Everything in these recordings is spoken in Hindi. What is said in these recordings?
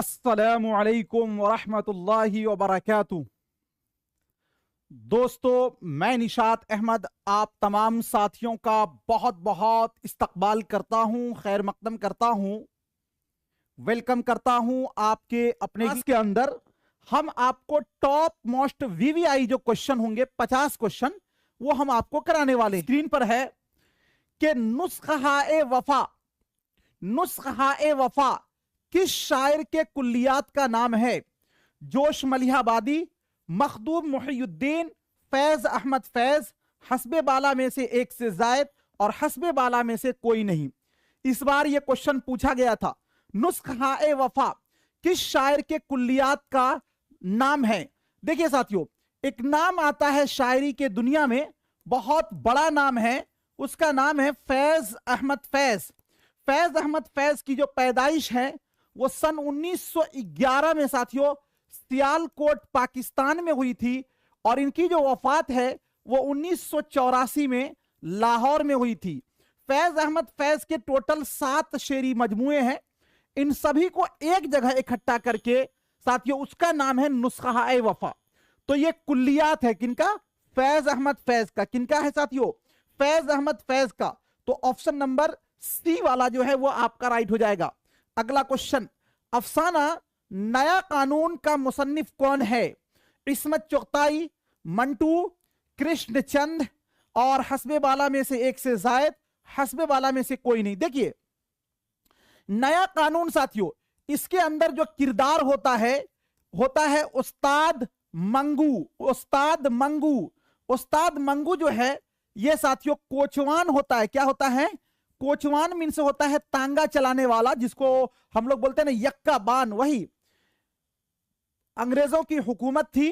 अस्सलामु अलैकुम वरहमतुल्लाहि वबरकातुहू। दोस्तों, मैं निशात अहमद आप तमाम साथियों का बहुत बहुत इस्तकबाल करता हूं, खैर मकदम करता हूं, वेलकम करता हूं आपके अपने के अंदर। हम आपको टॉप मोस्ट वीवीआई जो क्वेश्चन होंगे 50 क्वेश्चन, वो हम आपको कराने वाले। स्क्रीन पर है कि नुस्ख़ा-ए वफा, नुस्ख़ा-ए वफा किस शायर के कुल्लियात का नाम है? जोश मलिहाबादी, मखदूम मुहियुद्दीन, फैज अहमद फैज, हस्बे बाला में से एक से जायद और हस्बे बाला में से कोई नहीं। इस बार यह क्वेश्चन पूछा गया था, नुस्ख़ा-ए वफा किस शायर के कुल्लियात का नाम है? देखिए साथियों, एक नाम आता है शायरी के दुनिया में, बहुत बड़ा नाम है, उसका नाम है फैज अहमद फैज। फैज अहमद फैज की जो पैदाइश है वो सन 1911 में साथियों सियालकोट पाकिस्तान में हुई थी, और इनकी जो वफात है वो 1984 में लाहौर में हुई थी। फैज अहमद फैज के टोटल 7 शेरी मजमुए हैं। इन सभी को एक जगह इकट्ठा करके साथियों उसका नाम है नुस्ख़ा-ए वफा। तो ये कुल्लियात है किनका? फैज अहमद फैज का। किनका है साथियों? फैज अहमद फैज का। तो ऑप्शन नंबर सी वाला जो है वो आपका राइट हो जाएगा। अगला क्वेश्चन, अफसाना नया कानून का मुसन्निफ कौन है? इस्मत चुगताई, मंटू, कृष्णचंद और हस्बे बाला में से एक से जायद, हस्बे बाला में से कोई नहीं। देखिए नया कानून साथियों, इसके अंदर जो किरदार होता है उस्ताद मंगू। उस्ताद मंगू, उस्ताद मंगू जो है ये साथियों कोचवान होता है। क्या होता है? कोचवान मीन्स होता है तांगा चलाने वाला, जिसको हम लोग बोलते हैं ना यक्का बान। वही अंग्रेजों की हुकूमत थी।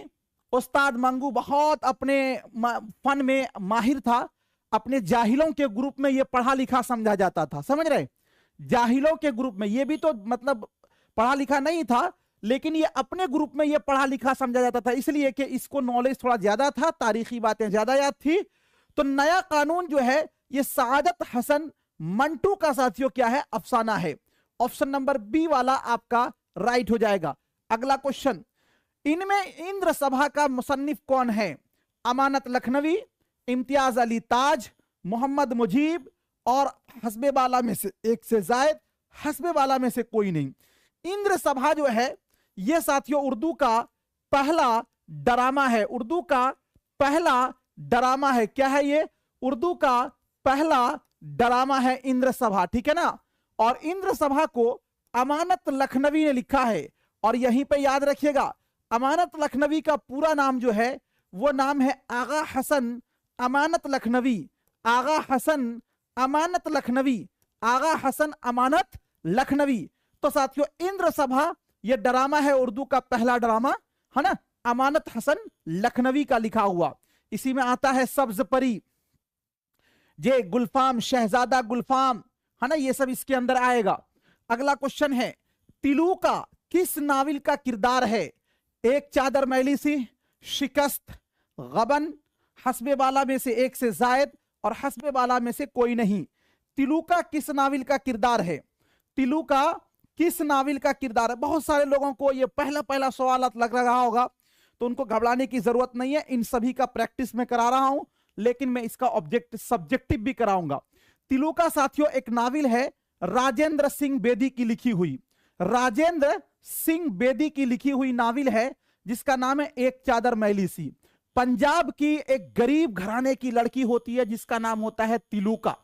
उस्ताद मंगू बहुत अपने फन में माहिर था। अपने जाहिलों के ग्रुप में ये पढ़ा लिखा समझा जाता था, समझ रहे? जाहिलों के ग्रुप में, ये भी तो मतलब पढ़ा लिखा नहीं था, लेकिन ये अपने ग्रुप में ये पढ़ा लिखा समझा जाता था, इसलिए कि इसको नॉलेज थोड़ा ज्यादा था, तारीखी बातें ज्यादा याद थी। तो नया कानून जो है ये सादत हसन मंटू का साथियों क्या है? अफसाना है। ऑप्शन नंबर बी वाला आपका राइट हो जाएगा। अगला क्वेश्चन, इनमें इंद्र सभा का मुसन्निफ कौन है? अमानत लखनवी, इम्तियाज अली ताज, मोहम्मद मुजीब और हस्बे बाला में से एक से जायद, हस्बे बाला में से कोई नहीं। इंद्र सभा जो है यह साथियों उर्दू का पहला ड्रामा है। उर्दू का पहला ड्रामा है। क्या है ये? उर्दू का पहला ड्रामा है इंद्र सभा, ठीक है ना? और इंद्र सभा को अमानत लखनवी ने लिखा है। और यहीं पे याद रखिएगा, अमानत लखनवी का पूरा नाम जो है वो नाम है आगा हसन अमानत लखनवी। आगा हसन अमानत लखनवी, आगा हसन अमानत लखनवी। तो साथियों इंद्र सभा ये ड्रामा है, उर्दू का पहला ड्रामा है ना, अमानत हसन लखनवी का लिखा हुआ। इसी में आता है सब्ज परी, जे गुलफाम, शहजादा गुलफाम, है ना, ये सब इसके अंदर आएगा। अगला क्वेश्चन है, तिलू का किस नाविल का किरदार है? एक चादर मैली सी, शिकस्त, गबन, हस्बे बाला में से एक से जायद और हस्बे बाला में से कोई नहीं। तिलू का किस नाविल का किरदार है? तिलू का किस नाविल का किरदार है? बहुत सारे लोगों को ये पहला पहला सवाल लग रहा होगा, तो उनको घबराने की जरूरत नहीं है। इन सभी का प्रैक्टिस में करा रहा हूं, लेकिन मैं इसका सब्जेक्टिव भी कराऊंगा। तिलू का साथियों एक नाविल है राजेंद्र सिंह बेदी की लिखी हुई, राजेंद्र सिंह बेदी की लिखी हुई नाविल है जिसका नाम है एक चादर मैली सी। पंजाब की एक गरीब घराने की लड़की होती है जिसका नाम होता है तिलूका।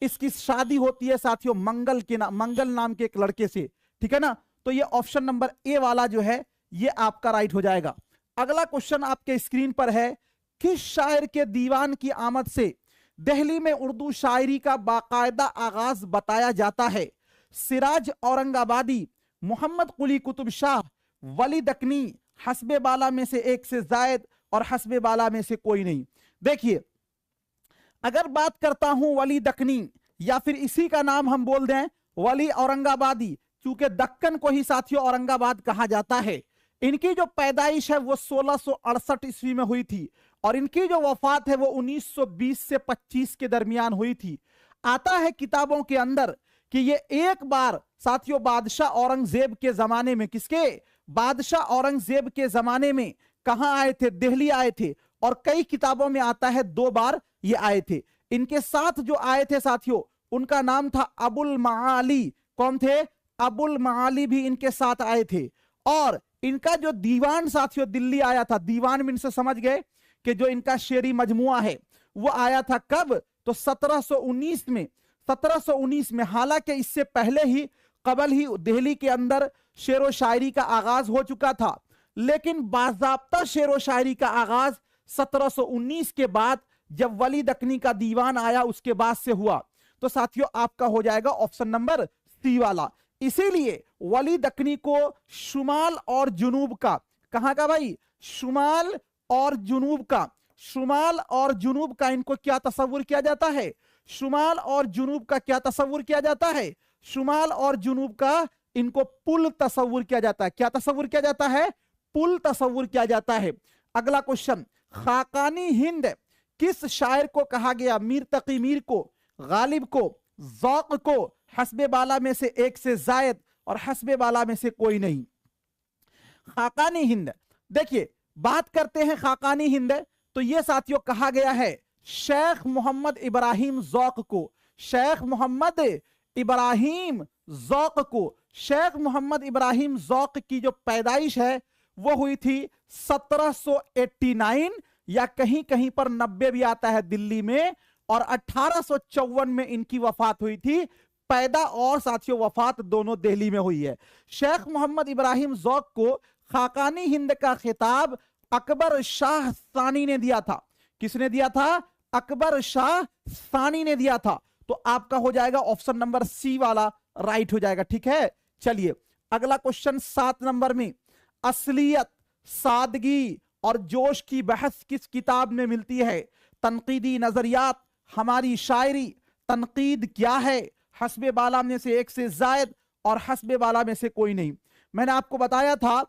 इसकी शादी होती है साथियों मंगल नाम के एक लड़के से, ठीक है ना? तो ये ऑप्शन नंबर ए वाला जो है ये आपका राइट हो जाएगा। अगला क्वेश्चन आपके स्क्रीन पर है, किस शायर के दीवान की आमद से दिल्ली में उर्दू शायरी का बाकायदा आगाज बताया जाता है? सिराज औरंगाबादी, मोहम्मद कुली कुतुब शाह, वली दकनी, हस्बे बाला में से एक से जायद और हस्बे बाला में से कोई नहीं। देखिए अगर बात करता हूं वली दकनी, या फिर इसी का नाम हम बोल दें वली औरंगाबादी, क्योंकि दक्कन को ही साथियों औरंगाबाद कहा जाता है। इनकी जो पैदाइश है वो 1668 ईस्वी में हुई थी और इनकी जो वफात है वो 1920 से 25 के दरमियान हुई थी। आता है किताबों के अंदर कि ये एक बार साथियों बादशाह औरंगजेब के जमाने में, किसके, बादशाह औरंगजेब के जमाने में कहां आए थे, दिल्ली आए थे। और कई किताबों में आता है 2 बार ये आए थे। इनके साथ जो आए थे साथियों, उनका नाम था अबुल माली। कौन थे, अबुल माली भी इनके साथ आए थे। और इनका जो दीवान साथियों दिल्ली आया था, दीवान में इनसे समझ गए कि जो इनका शेरी मजमुआ है वो आया था कब, तो 1719 में। 1719 में, हालांकि इससे पहले ही कबल ही दिल्ली के अंदर शेर व शायरी का आगाज हो चुका था, लेकिन बाज़ाब्ता शेर व शायरी का आगाज 1719 के बाद जब वली दक्कनी का दीवान आया उसके बाद से हुआ। तो साथियों आपका हो जाएगा ऑप्शन नंबर सी वाला। इसीलिए वली दक्कनी को शुमाल और जुनूब का, कहां का भाई, शुमाल और जुनूब का, शुमाल और जुनूब का इनको क्या तस्वुर किया जाता है, शुमाल और जुनूब का क्या तस्वुर किया जाता है, शुमाल और जुनूब का इनको पुल तस्वुर किया जाता है। क्या तस्वुर किया जाता है, पुल तस्वुर किया जाता है। अगला क्वेश्चन, खाकानी हिंद किस शायर को कहा गया, मीर तकी मीर को, गालिब को, ज़ौक़ को, हस्बे बाला में से एक से जायद और हस्बे बाला में से कोई नहीं। खाकानी हिंद, देखिए बात करते हैं खाकानी हिंद, तो यह साथियों कहा गया है शेख मोहम्मद इब्राहिम ज़ौक़ को, शेख मोहम्मद इब्राहिम ज़ौक़ को। शेख मोहम्मद इब्राहिम ज़ौक़ की जो पैदाइश है वो हुई थी 1789 या कहीं कहीं पर 90 भी आता है दिल्ली में, और 1854 में इनकी वफात हुई थी। पैदा और साथियों वफात दोनों दिल्ली में हुई है। शेख मोहम्मद इब्राहिम ज़ौक़ को खाकानी हिंद का खिताब अकबर शाह सानी ने दिया था। किसने दिया था, अकबर शाह सानी ने दिया था। तो आपका हो जाएगा ऑप्शन नंबर सी वाला राइट हो जाएगा। ठीक है, चलिए अगला क्वेश्चन 7 नंबर में, असलियत, सादगी और जोश की बहस किस किताब में मिलती है, तनकीदी नजरियात, हमारी शायरी, तनकीद क्या है, हस्बे बाला में से एक से जायद और हस्बे बाला में से कोई नहीं। मैंने आपको बताया था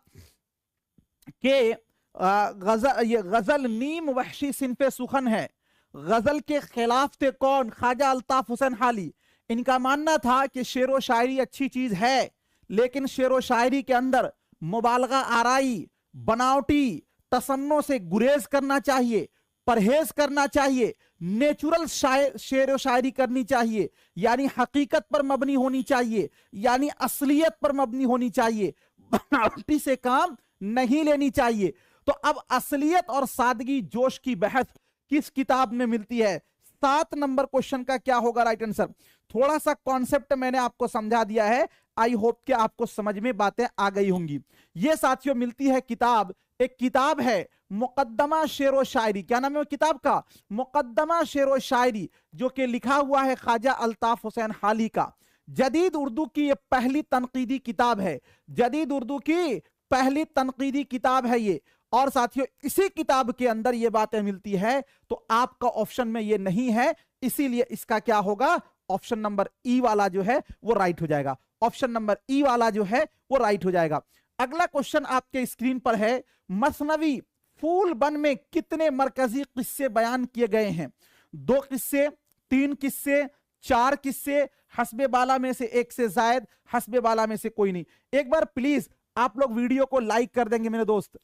कि गजल नीम वहशी सिनफे सुखन है। गजल के खिलाफ थे कौन, ख्वाजा अल्ताफ हुसैन हाली। इनका मानना था कि शेर व शायरी अच्छी चीज है, लेकिन शेर व शायरी के अंदर मुबालगा आराई, बनावटी तसन्नो से गुरेज करना चाहिए, परहेज करना चाहिए, नेचुरल शेर व शायरी करनी चाहिए, यानी हकीकत पर मबनी होनी चाहिए, यानी असलियत पर मबनी होनी चाहिए, बनावटी से काम नहीं लेनी चाहिए। तो अब असलियत और सादगी जोश की बहस किस किताब में मिलती है। 7 नंबर क्वेश्चन का क्या होगा राइट आंसर। थोड़ा सा कॉन्सेप्ट मैंने आपको समझा दिया है, आई होप कि आपको समझ में बातें आ गई होंगी। ये साथियों मिलती है किताब, एक किताब है मुकद्दमा शेर व शायरी। क्या नाम है किताब का, मुकद्दमा शेर व शायरी, जो कि लिखा हुआ है ख्वाजा अल्ताफ हुसैन हाली का। जदीद उर्दू की ये पहली तनकीदी किताब है, जदीद उर्दू की पहली तनकीदी किताब है ये। और साथियों इसी किताब के अंदर ये बातें मिलती है, तो आपका ऑप्शन में ये नहीं है, इसीलिए इसका क्या होगा, ऑप्शन नंबर ई वाला जो है वो राइट हो जाएगा। ऑप्शन नंबर ई वाला जो है वो राइट हो जाएगा। अगला क्वेश्चन आपके स्क्रीन पर है, मसनवी फूल बन में कितने मरकजी किस्से बयान किए गए हैं, 2 किस्से, 3 किस्से, 4 किस्से, हस्बे बाला में से एक से जायद, हस्बे बाला में से कोई नहीं। एक बार प्लीज आप लोग वीडियो को लाइक कर देंगे मेरे दोस्त,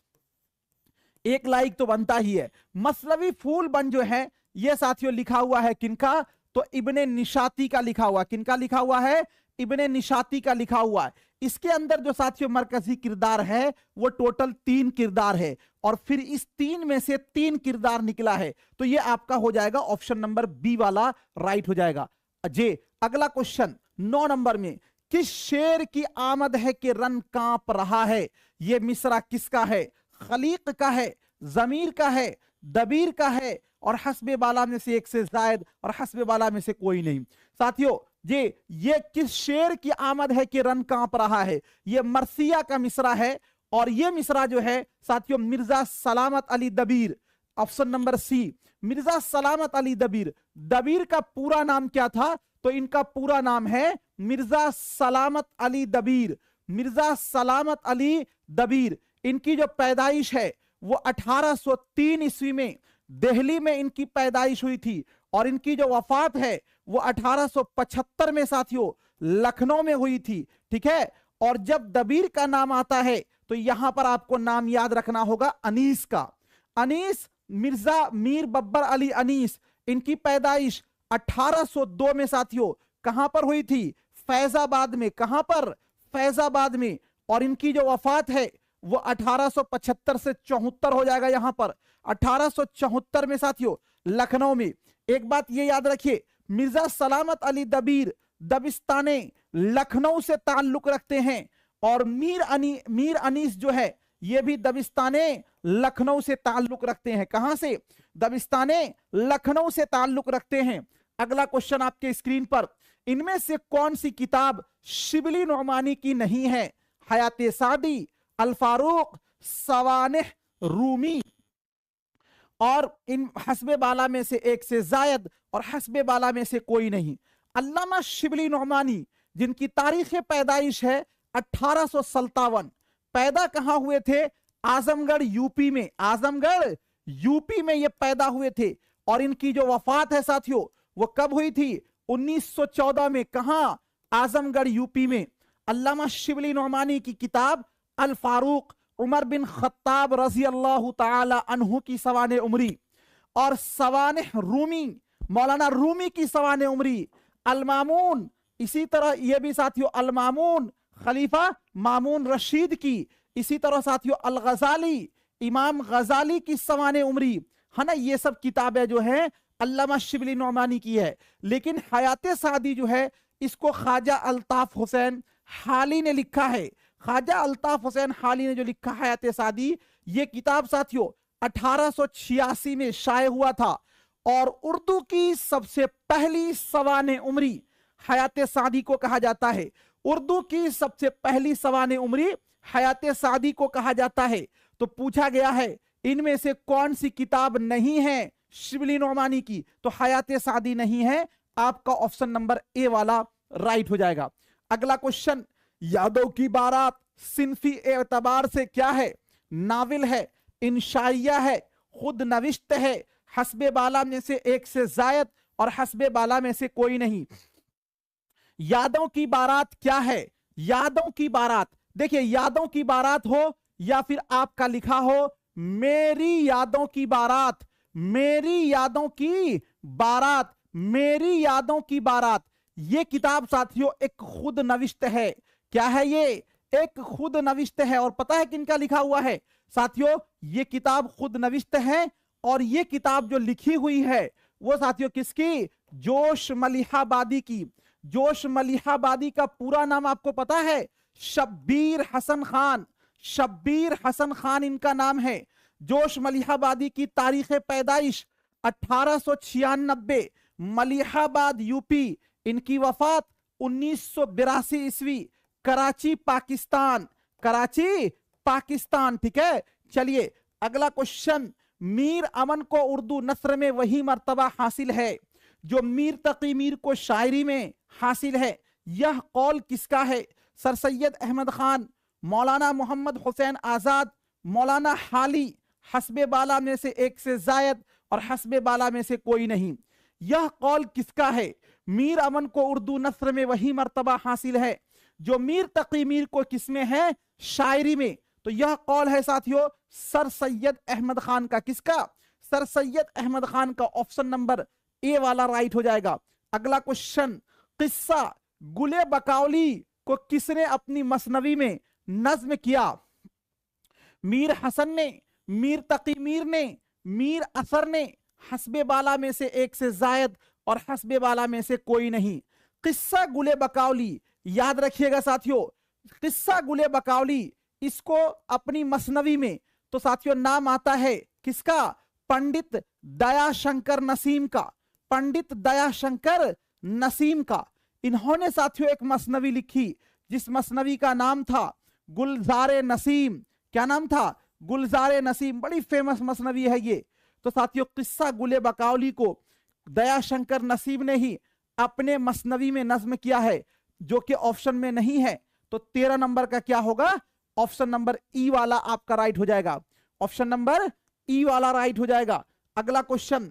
एक लाइक तो बनता ही है। मसनवी फूल बन जो है ये साथियों लिखा हुआ है किनका, तो इब्ने निशाती का लिखा हुआ। किनका लिखा हुआ है, इब्ने निशाती का लिखा हुआ है। इसके अंदर जो साथियों मरकजी किरदार है वो टोटल 3 किरदार है, और फिर इस 3 में से 3 किरदार निकला है, तो ये आपका हो जाएगा ऑप्शन नंबर बी वाला राइट हो जाएगा। जे अगला क्वेश्चन 9 नंबर में, किस शेर की आमद है कि रन कांप रहा है, ये मिसरा किसका है, खलीक का है, जमीर का है, दबीर का है, और हस्बे बाला में से एक से जायद और हस्बे बाला में से कोई नहीं। साथियों ये किस शेर की आमद है कि रन कांप रहा है, ये मरसिया का मिसरा है, और ये मिसरा जो है साथियों मिर्जा सलामत अली दबीर, ऑप्शन नंबर सी, मिर्जा सलामत अली दबीर। दबीर का पूरा नाम क्या था, तो इनका पूरा नाम है मिर्जा सलामत अली दबीर, मिर्जा सलामत अली दबीर। इनकी जो पैदाइश है वो 1803 ईस्वी में दिल्ली में इनकी पैदाइश हुई थी, और इनकी जो वफात है वो 1875 में साथियों लखनऊ में हुई थी, ठीक है। और जब दबीर का नाम आता है तो यहां पर आपको नाम याद रखना होगा अनीस का। अनीस मिर्जा मीर बब्बर अली अनीस, इनकी पैदाइश 1802 में साथियों कहां पर हुई थी? फैजाबाद में। कहां पर? फैजाबाद में। और इनकी जो वफात है वो 1875 से 74 हो जाएगा, यहां पर 1874 में साथियों लखनऊ में। एक बात ये याद रखिए, मिर्जा सलामत अली दबीर दबिस्ताने लखनऊ से ताल्लुक रखते हैं, और मीर अनीस जो है ये भी दबिस्ताने लखनऊ से ताल्लुक रखते हैं। कहां से? दबिस्ताने लखनऊ से ताल्लुक रखते हैं। अगला क्वेश्चन आपके स्क्रीन पर, इनमें से कौन सी किताब शिबली नौमानी की नहीं है? हयाते सादी, अल फारूक, सवानिह रूमी, और इन हस्बे बाला में से एक से जायद और हस्बे बाला में से कोई नहीं। अल्लामा शिबली नौमानी जिनकी तारीख पैदाइश है 1857, पैदा कहां हुए थे? आजमगढ़ यूपी में। आजमगढ़ यूपी में ये पैदा हुए थे। और इनकी जो वफात है साथियों वो कब हुई थी? 1914 में। कहां? आजमगढ़ यूपी में। अल्लामा शिबली नौमानी की किताब अल फारूक, उमर बिन खत्ताब रजी अल्लाह ताला अन्हु की सवाने उमरी, और सवानिह रूमी मौलाना रूमी की सवाने उमरी, अल मामून, इसी तरह ये भी साथियों अल मामून खलीफा मामून रशीद की, इसी तरह साथियों अल गजाली इमाम गजाली की सवाने उमरी, है ना। ये सब किताबें जो है अल्लामा शिबली नौमानी की है। लेकिन हयाते सादी जो है इसको ख्वाजा अल्ताफ हुसैन हाली ने लिखा है। ख्वाजा अल्ताफ हुसैन हाली ने जो लिखा है हयाते सादी, ये किताब साथियों 1886 में शाये हुआ था। और उर्दू की सबसे पहली सवाने उमरी हयाते सादी को कहा जाता है। उर्दू की सबसे पहली सवाने उमरी हयाते सादी को कहा जाता है। तो पूछा गया है इनमें से कौन सी किताब नहीं है शिबली नौमानी की? तो हयाते सादी नहीं है। आपका ऑप्शन नंबर ए वाला राइट हो जाएगा। अगला क्वेश्चन, यादों की बारात सिंफी एतबार से क्या है? नाविल है, इंशाइया है, खुद नविश्त है, हस्बे बाला में से एक से जायद और हस्बे बाला में से कोई नहीं। यादों की बारात क्या है? यादों की बारात, देखिए यादों की बारात हो या फिर आपका लिखा हो मेरी यादों की बारात, मेरी यादों की बारात, मेरी यादों की बारात, ये किताब साथियों एक खुद नविश्त है। क्या है ये? एक खुद नविश्त है। और पता है किनका लिखा हुआ है साथियों? ये किताब खुद नविश्त है। और ये किताब जो लिखी हुई है वो साथियों किसकी? जोश मलिहाबादी की। जोश मलिहाबादी का पूरा नाम आपको पता है? शब्बीर हसन खान। शब्बीर हसन खान इनका नाम है। जोश मलिहाबादी की तारीख पैदाइश 1896, मलिहाबाद यूपी। इनकी वफात 1982 ईस्वी, कराची पाकिस्तान। कराची पाकिस्तान, ठीक है। चलिए अगला क्वेश्चन, मीर अमन को उर्दू नस्र में वही मर्तबा हासिल है जो मीर तकी मीर को शायरी में हासिल है। यह कौल किसका है? सर सैयद अहमद खान, मौलाना मोहम्मद हुसैन आजाद, मौलाना हाली, हस्बे बाला में से एक से जायद और हस्बे बाला में से कोई नहीं। यह कौल किसका है? मीर अमन को उर्दू नस्र में वही मर्तबा हासिल है जो मीर तकी मीर को किसमें है? शायरी में। तो यह कौल है साथियों सर सैयद अहमद खान का। किसका? सर सैयद अहमद खान का। ऑप्शन नंबर ए वाला राइट हो जाएगा। अगला क्वेश्चन, किस्सा गुले बकौली को किसने अपनी मसनवी में नज्म किया? मीर हसन ने, मीर तकी मीर ने, मीर असर ने, हस्बे बाला में से एक से जायद और हस्बे बाला में से कोई नहीं। किस्सा गुले बकौली याद रखिएगा साथियों, किस्सा गुले बकौली इसको अपनी मसनवी में तो साथियों नाम आता है किसका? पंडित दयाशंकर नसीम का। पंडित दयाशंकर नसीम का। इन्होंने साथियों एक मसनवी लिखी जिस मसनवी का नाम था गुलजारे नसीम। क्या नाम था? गुलजारे नसीम। बड़ी फेमस मसनवी है ये। तो साथियों किस्सा गुले बकौली को दयाशंकर नसीम ने ही अपने मसनवी में नज्म किया है, जो कि ऑप्शन में नहीं है। तो 13 नंबर का क्या होगा? ऑप्शन नंबर ई वाला आपका राइट हो जाएगा। ऑप्शन नंबर ई वाला राइट हो जाएगा। अगला क्वेश्चन,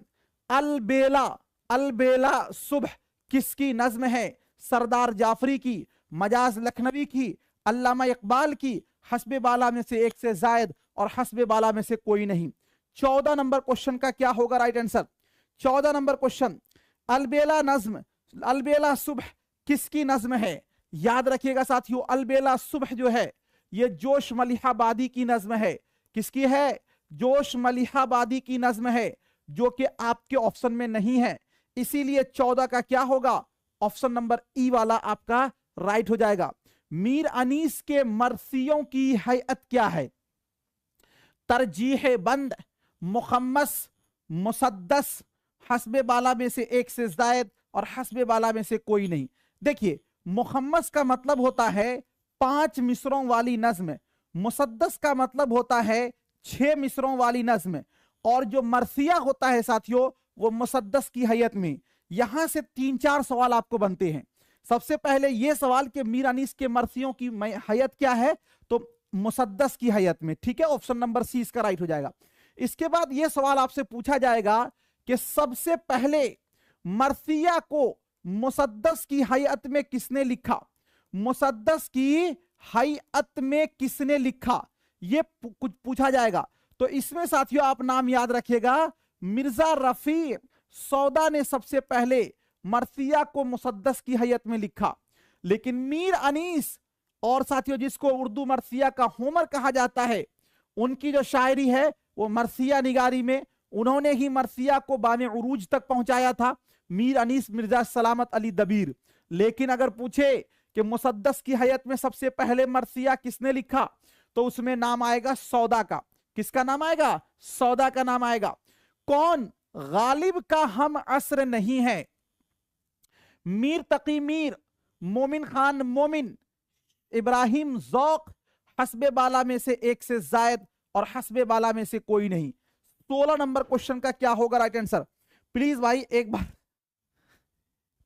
अलबेला, अलबेला सुबह किसकी नज्म है? सरदार जाफरी की, मजाज लखनवी की, अल्लामा इकबाल की, हस्बे बाला में से एक से जायद और हस्बे बाला में से कोई नहीं। 14 नंबर क्वेश्चन का क्या होगा राइट आंसर? 14 नंबर क्वेश्चन, अलबेला नज्म, अलबेला सुबह किसकी नज्म है? याद रखिएगा साथियों, अलबेला सुबह जो है ये जोश मलिहाबादी की नज्म है। किसकी है? जोश मलिहाबादी की नज्म है, जो कि आपके ऑप्शन में नहीं है। इसीलिए 14 का क्या होगा? ऑप्शन नंबर ई वाला आपका राइट हो जाएगा। मीर अनीस के मरसियों की हैयत क्या है? तरजीह बंद, मुखम्मस, मुसद्दस, हस्बे बाला में से एक से जायद और हस्बे बाला में से कोई नहीं। देखिए, मुखम्मस का मतलब होता है 5 मिसरों वाली नज्म, मुसद्दस का मतलब होता है 6 मिसरों वाली नज्म, और जो मरसिया होता है साथियों वो मुसद्दस की हैयत में। यहां से 3-4 सवाल आपको बनते हैं। सबसे पहले यह सवाल कि मीर अनीस के मरसियों की हैयत क्या है, तो मुसद्दस की हैयत में। ठीक है, ऑप्शन नंबर सी इसका राइट हो जाएगा। इसके बाद यह सवाल आपसे पूछा जाएगा कि सबसे पहले मरसिया को मुसद्दस की हैयत में किसने लिखा? मुसद्दस की हैयत में किसने लिखा, यह कुछ पूछा जाएगा। तो इसमें साथियों आप नाम याद रखिएगा, मिर्जा रफी सौदा ने सबसे पहले मरसिया को मुसद्दस की हैयत में लिखा। लेकिन मीर अनीस और साथियों जिसको उर्दू मरसिया का होमर कहा जाता है, उनकी जो शायरी है वो मरसिया निगारी में, उन्होंने ही मरसिया को बाने उरूज तक पहुंचाया था, मीर अनीस मिर्जा सलामत अली दबीर। लेकिन अगर पूछे कि मुसद्दस की हैयत में सबसे पहले मरसिया किसने लिखा, तो उसमें नाम आएगा सौदा का। किसका नाम आएगा? सौदा का नाम आएगा। कौन गालिब का हम असर नहीं है? मीर तकी मीर, मोमिन खान मोमिन, इब्राहिम ज़ौक, हस्बे बाला में से एक से जायद और हस्बे बाला में से कोई नहीं। 16 नंबर क्वेश्चन का क्या होगा राइट आंसर? प्लीज भाई एक बार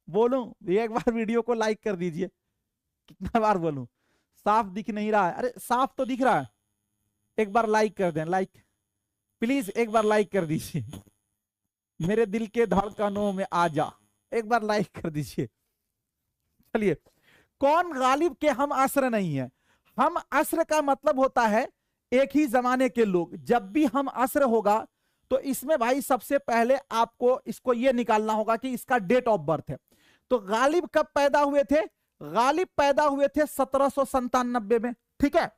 बोलूं, एक बार वीडियो को लाइक कर दीजिए। कितना बार बोलूं? साफ दिख नहीं रहा है? अरे साफ तो दिख रहा है, एक बार लाइक कर दें। लाइक प्लीज एक बार लाइक कर दीजिए, मेरे दिल के धड़कनों में आ जा, एक बार लाइक कर दीजिए। चलिए, कौन गालिब के हम असर नहीं है? हम असर का मतलब होता है एक ही जमाने के लोग। जब भी हम असर होगा तो इसमें भाई सबसे पहले आपको इसको यह निकालना होगा कि इसका डेट ऑफ बर्थ है। तो गालिब कब पैदा हुए थे? गालिब पैदा हुए थे 1797 में। ठीक है,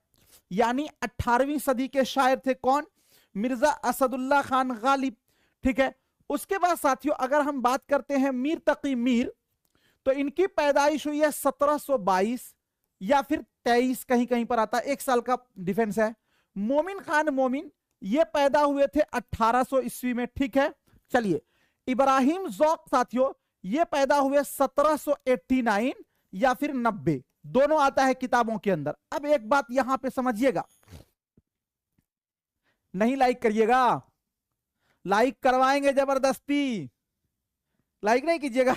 यानी 18वीं सदी के शायर थे। कौन? मिर्जा असदुल्ला खान गालिब। ठीक है, उसके बाद साथियों अगर हम बात करते हैं मीर तकी मीर, तो इनकी पैदाइश हुई है 1722 या फिर 23, कहीं कहीं पर आता है, 1 साल का डिफरेंस है। मोमिन खान मोमिन ये पैदा हुए थे 1800 ईस्वी में। ठीक है, चलिए, इब्राहिम ज़ौक साथियों ये पैदा हुए 1789 या फिर 90, दोनों आता है किताबों के अंदर। अब एक बात यहां पे समझिएगा, नहीं लाइक करिएगा, लाइक करवाएंगे जबरदस्ती, लाइक नहीं कीजिएगा।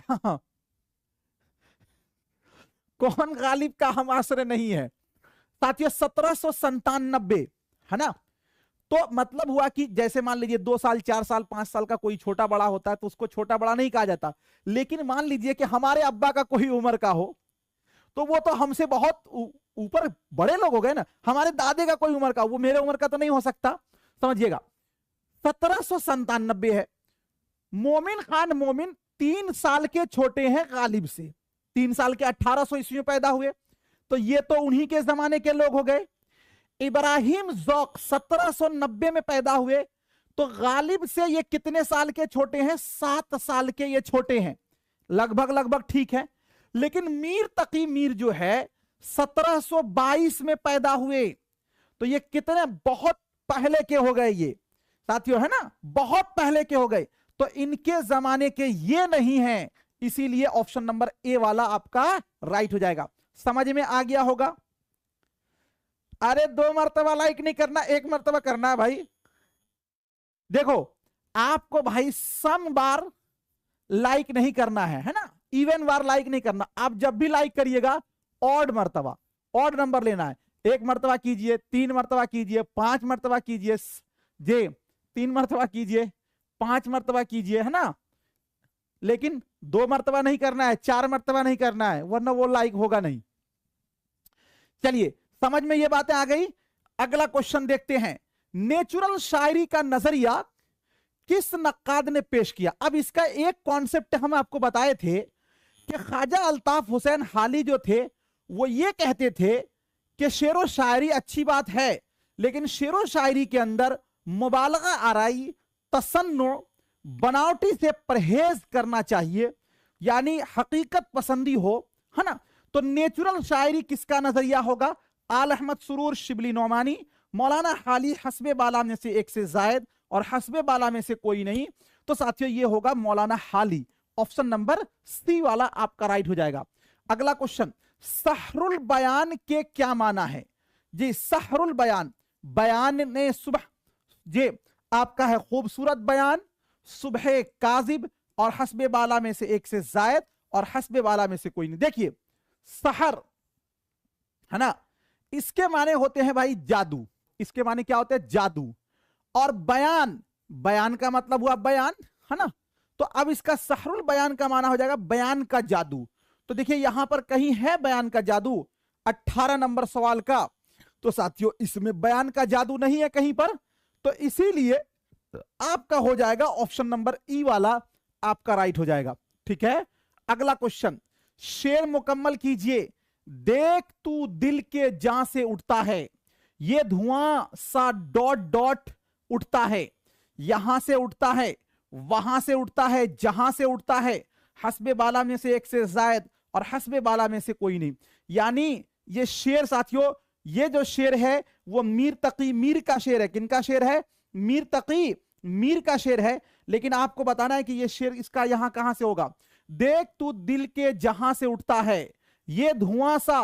कौन गालिब का हम आश्रय नहीं है साथियों? 1797 है ना। तो मतलब हुआ कि जैसे मान लीजिए 2 साल 4 साल 5 साल का कोई छोटा बड़ा होता है तो उसको छोटा बड़ा नहीं कहा जाता। लेकिन मान लीजिए कि हमारे अब्बा का कोई उम्र का हो, तो वो तो हमसे बहुत ऊपर बड़े लोग हो गए ना। हमारे दादे का कोई उम्र का, वो मेरे उम्र का तो नहीं हो सकता, समझिएगा। 1797 है। मोमिन खान मोमिन 3 साल के छोटे हैं गालिब से, 3 साल के 1800 ईस्वी में पैदा हुए, तो ये तो उन्हीं के जमाने के लोग हो गए। इब्राहिम ज़ौक 1790 में पैदा हुए, तो गालिब से ये कितने साल के छोटे हैं? 7 साल के ये छोटे हैं, लगभग लगभग ठीक है। लेकिन मीर तकी मीर जो है 1722 में पैदा हुए, तो ये कितने बहुत पहले के हो गए ये साथियों, है ना, बहुत पहले के हो गए। तो इनके जमाने के ये नहीं है, इसीलिए ऑप्शन नंबर ए वाला आपका राइट हो जाएगा। समझ में आ गया होगा? अरे 2 मरतबा लाइक नहीं करना, 1 मरतबा करना है भाई। देखो आपको भाई सम बार लाइक नहीं करना है ना, इवन बार लाइक नहीं करना। आप जब भी लाइक करिएगा ऑड मरतबा, ऑड नंबर लेना है। 1 मरतबा कीजिए, 3 मरतबा कीजिए, 5 मरतबा कीजिए, जे 3 मरतबा कीजिए, 5 मरतबा कीजिए, है ना। लेकिन 2 मर्तबा नहीं करना है, 4 मर्तबा नहीं करना है, वरना वो लाइक होगा नहीं। चलिए समझ में ये बातें आ गई। अगला क्वेश्चन देखते हैं, नेचुरल शायरी का नजरिया किस नक्काद ने पेश किया। अब इसका एक कॉन्सेप्ट हम आपको बताए थे कि ख्वाजा अल्ताफ हुसैन हाली जो थे वो ये कहते थे कि शेरो शायरी अच्छी बात है, लेकिन शेरो शायरी के अंदर मुबालगा आराई, तसन्नु, बनावटी से परहेज करना चाहिए, यानी हकीकत पसंदी हो, है ना। तो नेचुरल शायरी किसका नजरिया होगा? आल अहमद सुरूर शिबली नौमानी, मौलाना हाली, हस्बे बाला में से एक से जायद और हस्बे बाला में से कोई नहीं। तो साथियों ये होगा मौलाना हाली, ऑप्शन नंबर सी वाला आपका राइट हो जाएगा। अगला क्वेश्चन, सहरुल बयान के क्या माना है जी? सहरुल बयान, बयान ने सुबह, जे आपका है खूबसूरत बयान, सुबह काजिब और हस्बे बाला में से एक से जायद और हस्बे बाला में से कोई नहीं। देखिए सहर है ना, इसके माने होते हैं भाई जादू, इसके माने क्या होते हैं? जादू। और बयान, बयान का मतलब हुआ बयान, है ना। तो अब इसका सहरुल बयान का माना हो जाएगा बयान का जादू। तो देखिए यहां पर कहीं है बयान का जादू 18 नंबर सवाल का, तो साथियों इसमें बयान का जादू नहीं है कहीं पर, तो इसीलिए आपका हो जाएगा ऑप्शन नंबर ई वाला आपका राइट हो जाएगा। ठीक है, अगला क्वेश्चन, शेर मुकम्मल कीजिए। देख तू दिल के जां से उठता है, ये धुआं सा डॉट डॉट उठता है, यहां से उठता है, वहां से उठता है, जहां से उठता है, हस्बे बाला में से एक से जायद और हस्बे बाला में से कोई नहीं। यानी ये शेर साथियों, ये जो शेर है वो मीर तकी मीर का शेर है। किनका शेर है? मीर तकी मीर का शेर है। लेकिन आपको बताना है कि ये शेर इसका यहां कहां से होगा। देख तू दिल के जहां से उठता है, ये धुआं सा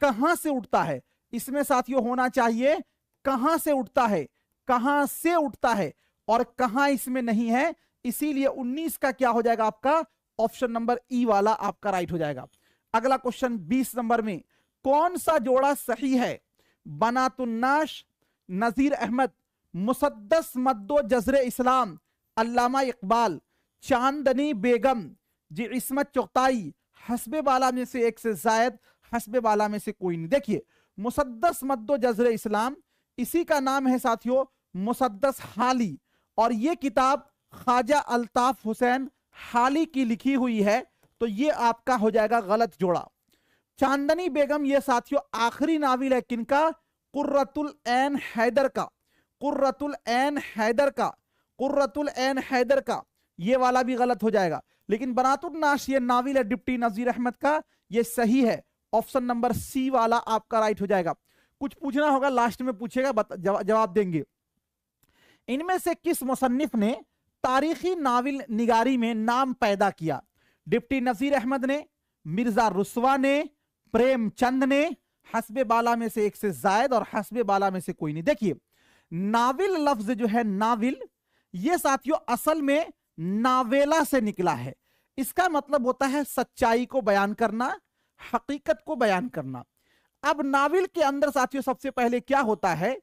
कहां से उठता है, इसमें साथियों होना चाहिए कहां से उठता है, कहां से उठता है, और कहां इसमें नहीं है, इसीलिए 19 का क्या हो जाएगा आपका? ऑप्शन नंबर ई वाला आपका राइट हो जाएगा। अगला क्वेश्चन 20 नंबर में, कौन सा जोड़ा सही है? बनातुन्नाश, नजीर अहमद, मुसद्दस मद्दो जजरे इस्लाम, अल्लामा इकबाल, चांदनी बेगम, जी इस्मत चुगताई, हस्बे बाला में से एक से जायद, हस्बे बाला में से कोई नहीं। देखिए मुसद्दस मद्दो जजरे इस्लाम, इसी का नाम है साथियों मुसद्दस हाली, और ये किताब ख्वाजा अल्ताफ हुसैन हाली की लिखी हुई है, तो ये आपका हो जाएगा गलत जोड़ा। चांदनी बेगम ये साथियों आखिरी नाविल है किनका? कुर्रतुल ऐन हैदर का, कुर्रतुल ऐन हैदर का, कुर्रतुल ऐन हैदर का, ये वाला भी गलत हो जाएगा। लेकिन बनातुन्नाश ये नाविल है डिप्टी नजीर अहमद का, ये सही है, ऑप्शन नंबर सी वाला आपका राइट हो जाएगा। कुछ पूछना होगा लास्ट में पूछेगा, जवाब देंगे। इनमें से किस मुसन्निफ ने तारीखी नाविल निगारी में नाम पैदा किया? डिप्टी नजीर अहमद ने, मिर्जा रुस्वा ने, प्रेमचंद ने, हस्बे बाला में से एक से जायद और हस्बे बाला में से कोई नहीं। देखिए नाविल लफ्ज जो है नाविल, ये साथियों असल में नावेला से निकला है। इसका मतलब होता है सच्चाई को बयान करना, हकीकत को बयान करना। अब नाविल के अंदर साथियों सबसे पहले क्या होता है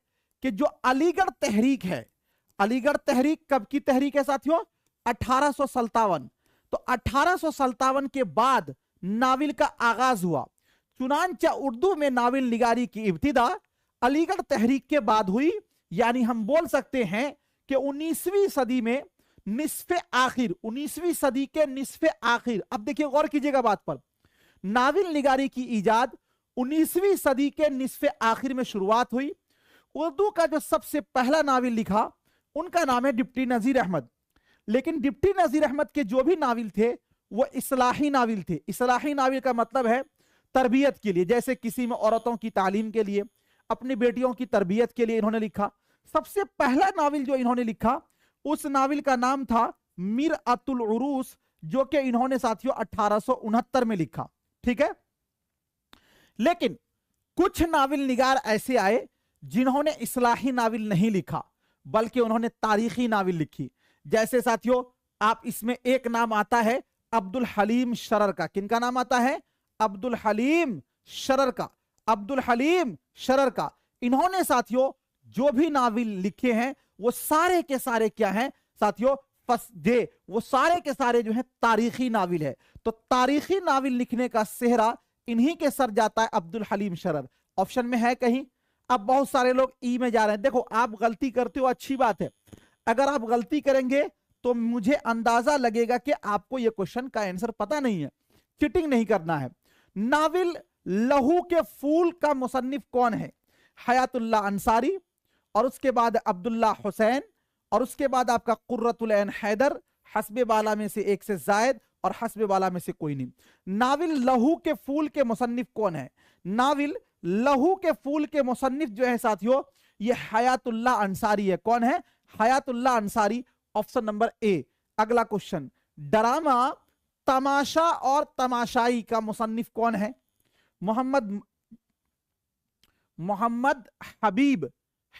कि जो अलीगढ़ तहरीक है, अलीगढ़ तहरीक कब की तहरीक है साथियों? 1857। तो 1857 के बाद नाविल का आगाज हुआ। चुनांचा उर्दू में नाविल निगारी की इब्तिदा अलीगढ़ तहरीक के बाद हुई। यानी हम बोल सकते हैं कि 19वीं सदी में निस्फे आखिर, 19वीं सदी के निस्फे आखिर, अब देखिए गौर कीजिएगा बात पर, नाविल निगारी की इजाद 19वीं सदी के निस्फे आखिर में शुरुआत हुई। उर्दू का जो सबसे पहला नाविल लिखा उनका नाम है डिप्टी नजीर अहमद। लेकिन डिप्टी नजीर अहमद के जो भी नाविल थे वो इस्लाही नाविल थे। इस्लाही नाविल का मतलब है तरबियत के लिए, जैसे किसी में औरतों की तालीम के लिए, अपनी बेटियों की तरबियत के लिए इन्होंने लिखा। सबसे पहला नाविल जो इन्होंने लिखा उस नाविल का नाम था मिरअतुल उरूस, जो कि इन्होंने साथियों 1869 में लिखा। ठीक है, लेकिन कुछ नाविल निगार ऐसे आए जिन्होंने इस्लाही नाविल नहीं लिखा बल्कि उन्होंने तारीखी नाविल लिखी। जैसे साथियों आप इसमें एक नाम आता है अब्दुल हलीम शरर का। किनका नाम आता है? अब्दुल हलीम शरर का, अब्दुल हलीम शरर का। इन्होंने साथियों जो भी नाविल लिखे हैं वो सारे के सारे क्या हैं साथियों? फर्स्ट जे, वो सारे के सारे जो है तारीखी नाविल है। तो तारीखी नाविल लिखने का सेहरा इन्हीं के सर जाता है, अब्दुल हलीम शरर। ऑप्शन में है कहीं? अब बहुत सारे लोग ई में जा रहे हैं। देखो आप गलती करते हो, अच्छी बात है, अगर आप गलती करेंगे तो मुझे अंदाजा लगेगा कि आपको यह क्वेश्चन का आंसर पता नहीं है। चीटिंग नहीं करना है। नाविल लहू के फूल का मुसन्निफ कौन है? हयातुल्लाह अंसारी, और उसके बाद अब्दुल्ला हुसैन, और उसके बाद आपका कुर्रतुल ऐन हैदर, हस्बे बाला में से एक से जायद, और हस्बे बाला में से कोई नहीं। नाविल लहू के फूल के मुसन्निफ कौन है? नाविल लहू के फूल के मुसन्निफ जो है साथियों, ये हयातुल्लाह अंसारी है। कौन है? Hayatullah Ansari, option number A. अगला क्वेश्चन, ड्रामा तमाशा और तमाशाई का मुसन्निफ कौन है? मोहम्मद हबीब,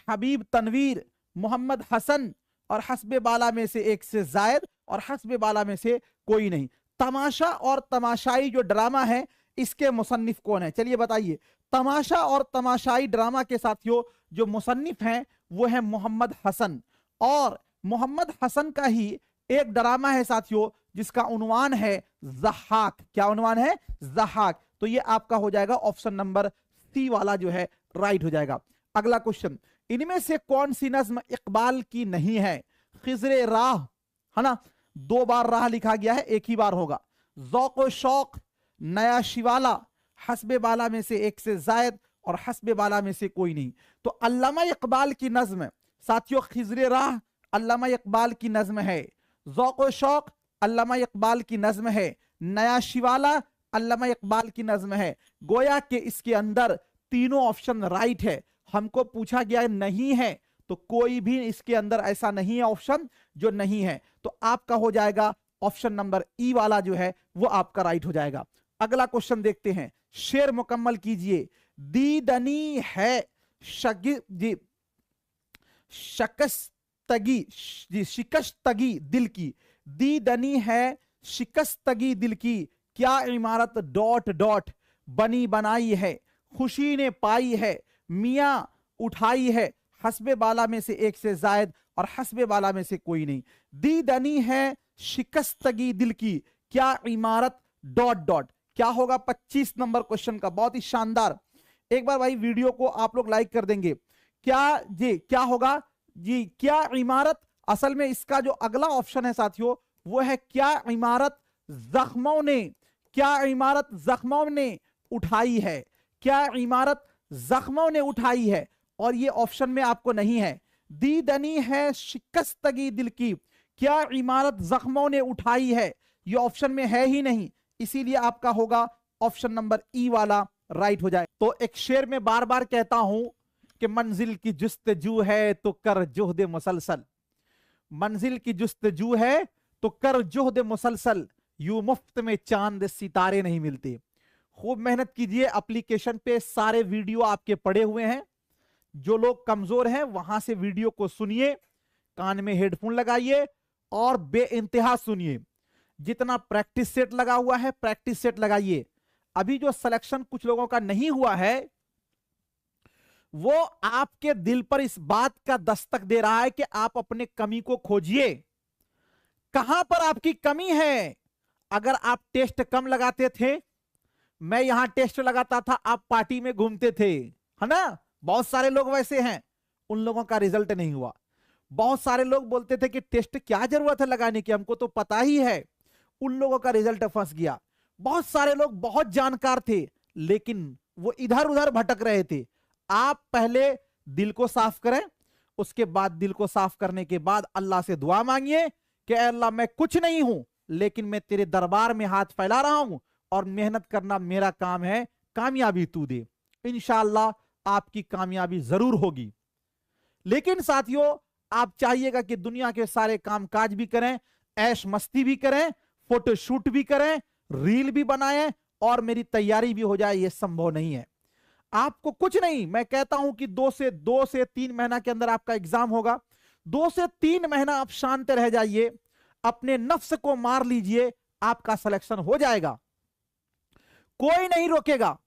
हबीब तनवीर, मोहम्मद हसन, और हस्बे बाला में से एक से जायद, और हस्बे बाला में से कोई नहीं। तमाशा और तमाशाई जो ड्रामा है, इसके मुसन्निफ कौन है? चलिए बताइए। तमाशा और तमाशाई ड्रामा के साथियों जो मुसन्निफ हैं वो है मोहम्मद हसन, और मोहम्मद हसन का ही एक ड्रामा है साथियों जिसका उन्वान है ज़हाक। क्या उन्वान है? ज़हाक। तो ये आपका हो जाएगा ऑप्शन नंबर सी वाला जो है राइट हो जाएगा। अगला क्वेश्चन, इनमें से कौन सी नज्म इकबाल की नहीं है? खिज़्र राह, है ना, 2 बार राह लिखा गया है, एक ही बार होगा। ज़ौक़ व शौक, नया शिवाला, हस्बे बाला में से एक से जायद, और हस्बे बाला में से कोई नहीं। तो अल्लामा इकबाल की नज्म साथियों खिज़्र राह अल्लामा इकबाल की नज्म है, ज़ौक़ व शौक अल्लामा इकबाल की नज्म है, नया शिवाला अल्लामा इकबाल की नज्म है। गोया कि इसके अंदर तीनों ऑप्शन राइट है। हमको पूछा गया नहीं है, तो कोई भी इसके अंदर ऐसा नहीं है ऑप्शन जो नहीं है। तो आपका हो जाएगा ऑप्शन नंबर ई वाला जो है वो आपका राइट हो जाएगा। अगला क्वेश्चन देखते हैं, शेर मुकम्मल कीजिए। दीदनी है शिकस्तगी दिल की, दीदनी है शिकस्तगी दिल की, क्या इमारत डॉट डॉट बनी बनाई है, खुशी ने पाई है, मियां उठाई है, हस्बे बाला में से एक से जायद, और हस्बे बाला में से कोई नहीं। दीदनी है शिकस्तगी दिल की, क्या इमारत डॉट डॉट। क्या होगा 25 नंबर क्वेश्चन का? बहुत ही शानदार। एक बार भाई वीडियो को आप लोग लाइक कर देंगे। क्या जी क्या होगा जी? क्या इमारत, असल में इसका जो अगला ऑप्शन है साथियों वो है क्या इमारत जख्मों ने, क्या इमारत जख्मों ने उठाई है, क्या इमारत जख्मों ने उठाई है, और ये ऑप्शन में आपको नहीं है। दीदनी है शिकस्तगी दिल की, क्या इमारत जख्मों ने उठाई है, ये ऑप्शन में है ही नहीं, इसीलिए आपका होगा ऑप्शन नंबर ई वाला राइट हो जाए। तो एक शेर में बार बार कहता हूं कि मंजिल की जुस्तजू है तो कर जुहद मुसलसल, मंजिल की जुस्तजू है तो कर जुहद मुसलसल, यूं मुफ्त में चांद सितारे नहीं मिलते। खूब मेहनत कीजिए, एप्लीकेशन पे सारे वीडियो आपके पड़े हुए हैं। जो लोग कमजोर हैं वहां से वीडियो को सुनिए, कान में हेडफोन लगाइए और बेइंतहा सुनिए। जितना प्रैक्टिस सेट लगा हुआ है प्रैक्टिस सेट लगाइए। अभी जो सिलेक्शन कुछ लोगों का नहीं हुआ है वो आपके दिल पर इस बात का दस्तक दे रहा है कि आप अपने कमी को खोजिए। कहां पर आपकी कमी है? अगर आप टेस्ट कम लगाते थे, मैं यहां टेस्ट लगाता था, आप पार्टी में घूमते थे, है ना, बहुत सारे लोग वैसे हैं, उन लोगों का रिजल्ट नहीं हुआ। बहुत सारे लोग बोलते थे कि टेस्ट क्या जरूरत है लगाने की, हमको तो पता ही है, उन लोगों का रिजल्ट फंस गया। बहुत सारे लोग बहुत जानकार थे लेकिन वो इधर उधर भटक रहे थे। आप पहले दिल को साफ करें, उसके बाद दिल को साफ करने के बाद अल्लाह से दुआ मांगिए कि अल्लाह मैं कुछ नहीं हूं लेकिन मैं तेरे दरबार में हाथ फैला रहा हूं और मेहनत करना मेरा काम है, कामयाबी तू दे। इंशाअल्लाह आपकी कामयाबी जरूर होगी। लेकिन साथियों आप चाहिएगा कि दुनिया के सारे कामकाज भी करें, ऐश मस्ती भी करें, फोटोशूट भी करें, रील भी बनाएं और मेरी तैयारी भी हो जाए, यह संभव नहीं है। आपको कुछ नहीं, मैं कहता हूं कि 2 से 3 महीना के अंदर आपका एग्जाम होगा। 2 से 3 महीना आप शांत रह जाइए, अपने नफ्स को मार लीजिए, आपका सिलेक्शन हो जाएगा, कोई नहीं रोकेगा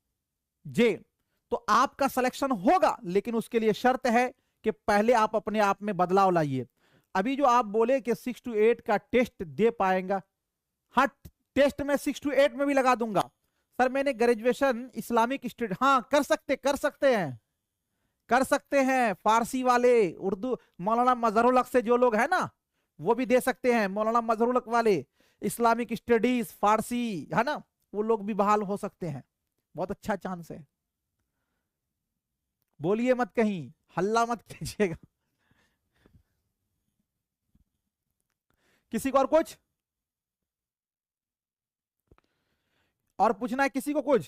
जे। तो आपका सिलेक्शन होगा, लेकिन उसके लिए शर्त है कि पहले आप अपने आप में बदलाव लाइए। अभी जो आप बोले कि 6 to 8 का टेस्ट दे पाएगा, हाँ टेस्ट में 6 to 8 में भी लगा दूंगा। सर मैंने ग्रेजुएशन इस्लामिक स्टडी, हाँ कर सकते हैं फारसी वाले, उर्दू मौलाना मजहरुल हक से जो लोग हैं ना वो भी दे सकते हैं, मौलाना मजहरुल हक वाले इस्लामिक स्टडीज फारसी है ना, वो लोग भी बहाल हो सकते हैं, बहुत अच्छा चांस है। बोलिए मत, कहीं हल्ला मत कीजिएगा। किसी को और कुछ और पूछना है किसी को कुछ?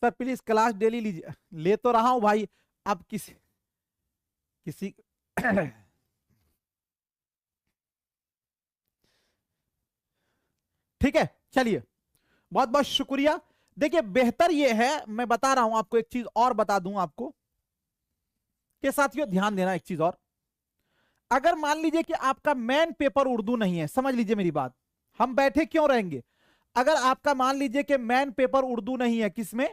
सर प्लीज क्लास डेली लीजिए, ले तो रहा हूं भाई, अब किसी किसी ठीक है चलिए, बहुत बहुत शुक्रिया। देखिए बेहतर यह है, मैं बता रहा हूं आपको, एक चीज और बता दूं आपको कि साथियों ध्यान देना, एक चीज और, अगर मान लीजिए कि आपका मेन पेपर उर्दू नहीं है, समझ लीजिए मेरी बात, हम बैठे क्यों रहेंगे, अगर आपका मान लीजिए कि मेन पेपर उर्दू नहीं है, किसमें,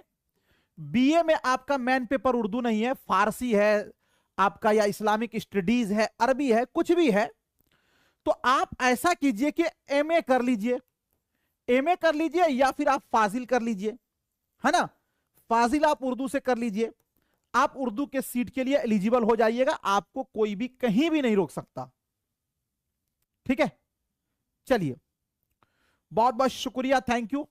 बीए में आपका मेन पेपर उर्दू नहीं है, फारसी है आपका, या इस्लामिक स्टडीज है, अरबी है, कुछ भी है, तो आप ऐसा कीजिए कि एमए कर लीजिए, एमए कर लीजिए या फिर आप फाजिल कर लीजिए, है ना, फाजिल आप उर्दू से कर लीजिए, आप उर्दू के सीट के लिए एलिजिबल हो जाइएगा, आपको कोई भी कहीं भी नहीं रोक सकता। ठीक है चलिए, बहुत बहुत शुक्रिया, थैंक यू,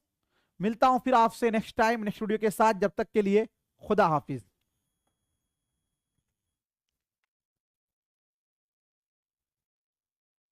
मिलता हूं फिर आपसे नेक्स्ट टाइम नेक्स्ट वीडियो के साथ, जब तक के लिए खुदा हाफिज।